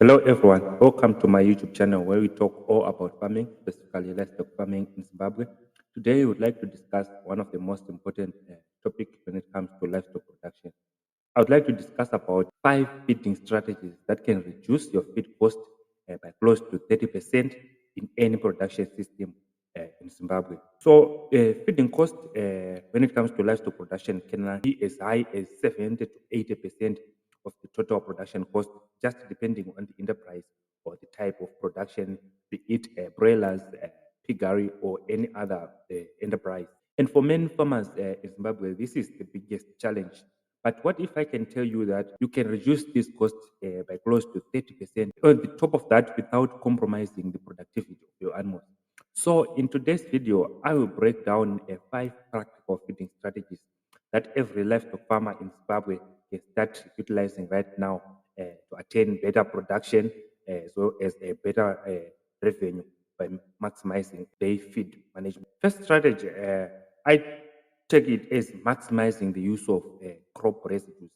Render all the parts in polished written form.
Hello everyone, welcome to my YouTube channel where we talk all about farming, specifically livestock farming in Zimbabwe. Today we would like to discuss one of the most important topics when it comes to livestock production. I would like to discuss about 5 feeding strategies that can reduce your feed cost by close to 30% in any production system in Zimbabwe. So feeding cost when it comes to livestock production can be as high as 70 to 80% of the total production cost, just depending on the enterprise or the type of production, be it broilers, piggery, or any other enterprise. And for many farmers in Zimbabwe, this is the biggest challenge. But what if I can tell you that you can reduce this cost by close to 30% on the top of that without compromising the productivity of your animals? So in today's video, I will break down 5 practical feeding strategies that every livestock farmer in Zimbabwe can start utilizing right now to attain better production as well as a better revenue by maximizing their feed management. First strategy, I take it as maximizing the use of crop residues.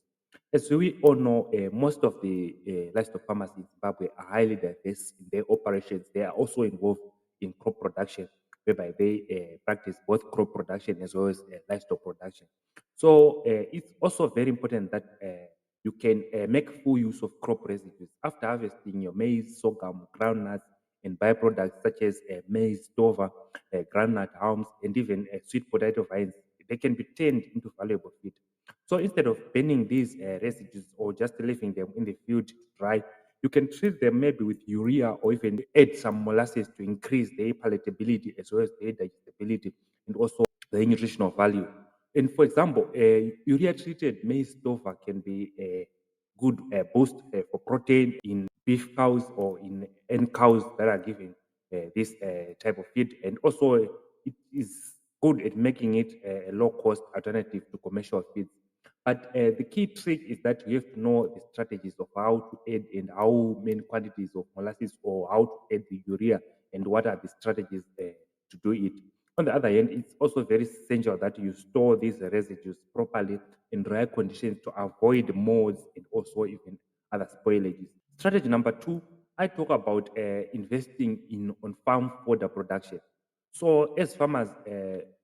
As we all know, most of the livestock farmers in Zimbabwe are highly diverse in their operations. They are also involved in crop production, whereby they practice both crop production as well as livestock production. So it's also very important that you can make full use of crop residues after harvesting your maize, sorghum, groundnuts, and byproducts such as maize, stover, groundnut hulms, and even sweet potato vines. They can be turned into valuable feed. So instead of burning these residues or just leaving them in the field to dry, you can treat them maybe with urea or even add some molasses to increase their palatability as well as their digestibility and also their nutritional value. And for example, urea-treated maize stover can be a good boost for protein in beef cows or in hen cows that are given this type of feed. And also, it is good at making it a low-cost alternative to commercial feeds. But the key trick is that you have to know the strategies of how to add and how many quantities of molasses or how to add the urea and what are the strategies to do it. On the other hand, it's also very essential that you store these residues properly in dry conditions to avoid molds and also even other spoilages. Strategy number 2, I talk about investing in on-farm fodder production. So as farmers,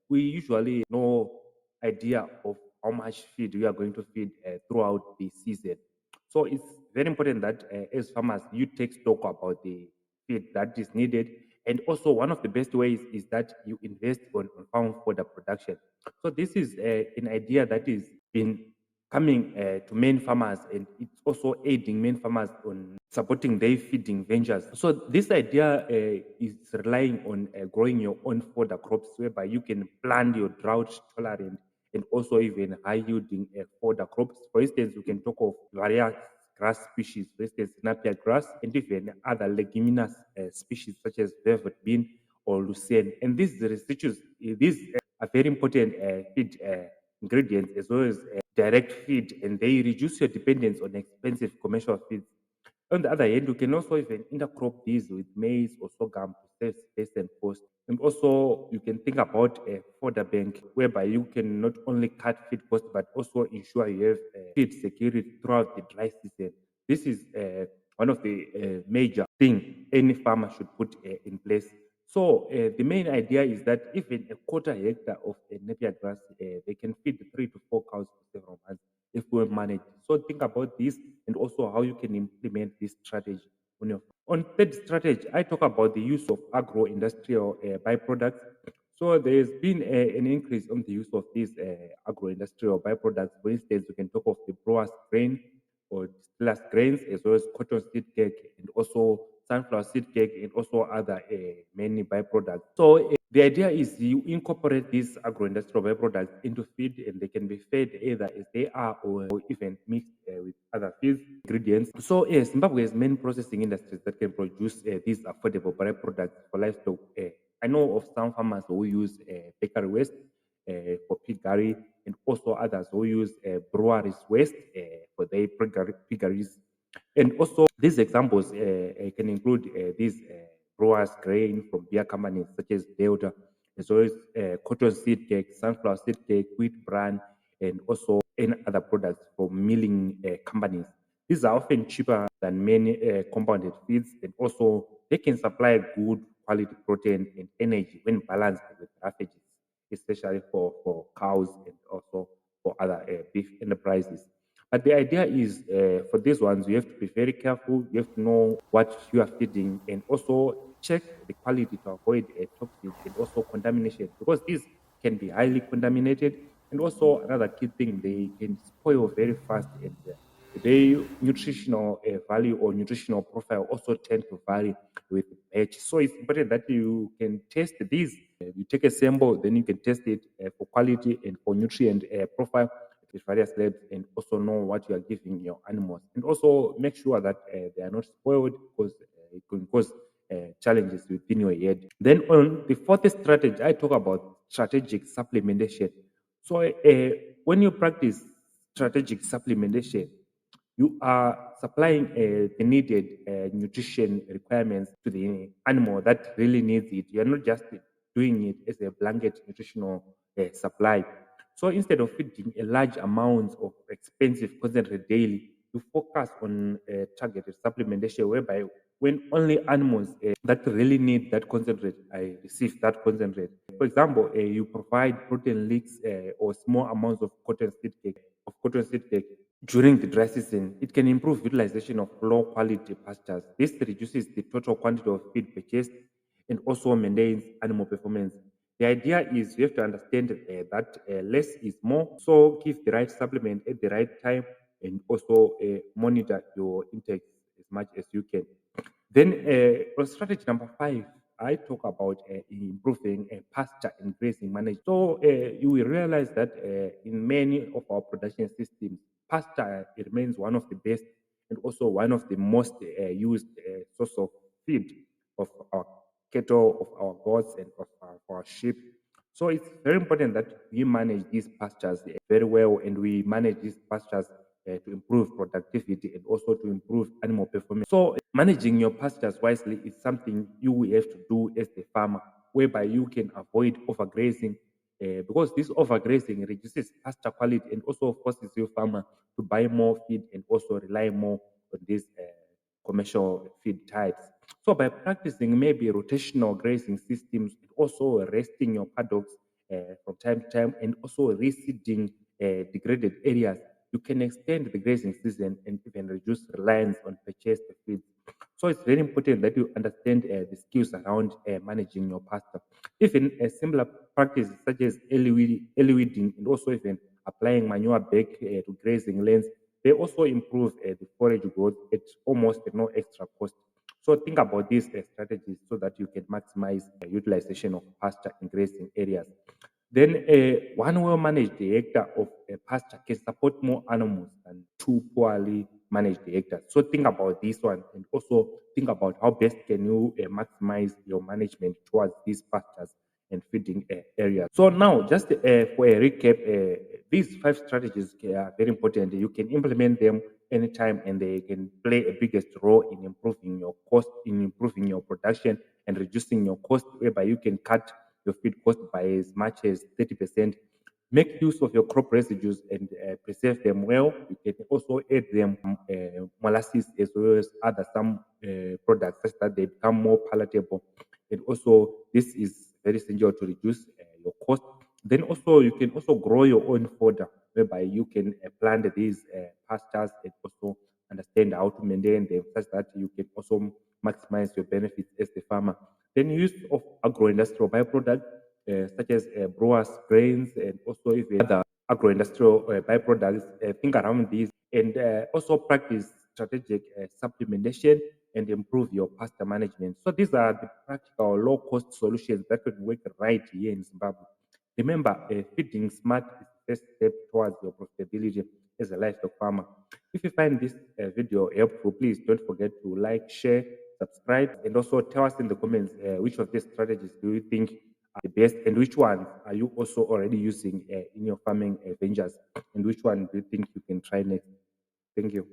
we usually no idea of how much feed we are going to feed throughout the season. So it's very important that as farmers, you take stock about the feed that is needed. And also, one of the best ways is that you invest on farm fodder production. So this is an idea that is been coming to main farmers, and it's also aiding main farmers on supporting their feeding ventures. So this idea is relying on growing your own fodder crops, whereby you can plant your drought tolerant and also even high yielding fodder crops. For instance, you can talk of various grass species, for instance, napier grass, and even other leguminous species such as velvet bean or lucerne. And these residues, these are very important feed ingredients as well as direct feed, and they reduce your dependence on expensive commercial feeds. On the other hand, you can also even intercrop these with maize or sorghum to save space and cost. And also, you can think about a fodder bank whereby you can not only cut feed costs but also ensure you have feed security throughout the dry season. This is one of the major thing any farmer should put in place. So the main idea is that even a quarter hectare of napier grass, they can feed 3 to 4 cows for several months if we manage. So think about this and also how you can implement this strategy on your. On third strategy, I talk about the use of agro-industrial byproducts. So there's been an increase on the use of these agro-industrial byproducts. For instance, you can talk of the brewers grain or distillers grains, as well as cotton seed cake and also sunflower seed cake and also other many byproducts. So the idea is you incorporate these agro-industrial byproducts into feed, and they can be fed either as they are or even mixed with other feed ingredients. So Zimbabwe has many processing industries that can produce these affordable byproducts for livestock. I know of some farmers who use bakery waste for piggery, and also others who use breweries waste for their piggeries. And also, these examples can include these brewers grain from beer companies such as Delta, as well as cotton seed cake, sunflower seed cake, wheat bran, and also any other products from milling companies. These are often cheaper than many compounded feeds, and also they can supply good quality protein and energy when balanced with roughages, especially for cows and also for other beef enterprises. But the idea is for these ones, you have to be very careful. You have to know what you are feeding and also check the quality to avoid toxins and also contamination, because these can be highly contaminated. And also, another key thing, they can spoil very fast, and their nutritional value or nutritional profile also tend to vary with batch. So it's important that you can test these. You take a sample, then you can test it for quality and for nutrient profile with various labs, and also know what you are giving your animals, and also make sure that they are not spoiled, because it can cause challenges within your head. Then on the fourth strategy, I talk about strategic supplementation. So when you practice strategic supplementation, you are supplying the needed nutrition requirements to the animal that really needs it. You are not just doing it as a blanket nutritional supply. So instead of feeding a large amount of expensive concentrate daily, you focus on targeted supplementation, whereby when only animals that really need that concentrate I receive that concentrate. For example, you provide protein leaks or small amounts of cotton seed cake during the dry season. It can improve utilization of low quality pastures. This reduces the total quantity of feed purchased and also maintains animal performance. The idea is you have to understand that less is more. So give the right supplement at the right time, and also monitor your intake as much as you can. Then for strategy number five, I talk about improving pasture and grazing management. So you will realize that in many of our production systems, pasture remains one of the best and also one of the most used source of feed of our cattle, of our goats, and of our sheep. So it's very important that we manage these pastures very well, and we manage these pastures to improve productivity and also to improve animal performance. So managing your pastures wisely is something you will have to do as a farmer, whereby you can avoid overgrazing, because this overgrazing reduces pasture quality and also forces your farmer to buy more feed and also rely more on these commercial feed types. So by practicing maybe rotational grazing systems, and also resting your paddocks from time to time, and also reseeding degraded areas, you can extend the grazing season and even reduce reliance on purchased feeds. So it's very important that you understand the skills around managing your pasture. Even a similar practice such as early weeding, and also even applying manure back to grazing lands, they also improve the forage growth at almost no extra cost. So think about these strategies so that you can maximize utilization of pasture in grazing areas. Then one well-managed hectare of a pasture can support more animals than two poorly managed hectares. So think about this one, and also think about how best can you maximize your management towards these pastures and feeding areas. So now, just for a recap, these five strategies are very important. You can implement them anytime, and they can play a biggest role in improving your cost, in improving your production, and reducing your cost, whereby you can cut your feed cost by as much as 30%. Make use of your crop residues and preserve them well. You can also add them molasses as well as other some products such that they become more palatable. And also, this is very essential to reduce your cost. Then also, you can also grow your own fodder, whereby you can plant these pastures and also understand how to maintain them such that you can also maximize your benefits as the farmer. Then use of agro-industrial byproducts such as brewers, grains, and also even other agro-industrial byproducts. Think around these, and also practice strategic supplementation and improve your pasture management. So these are the practical, low-cost solutions that can work right here in Zimbabwe. Remember, feeding smart is the first step towards your profitability as a livestock farmer. If you find this video helpful, please don't forget to like, share, subscribe, and also tell us in the comments which of these strategies do you think are the best, and which ones are you also already using in your farming ventures, and which one do you think you can try next. Thank you.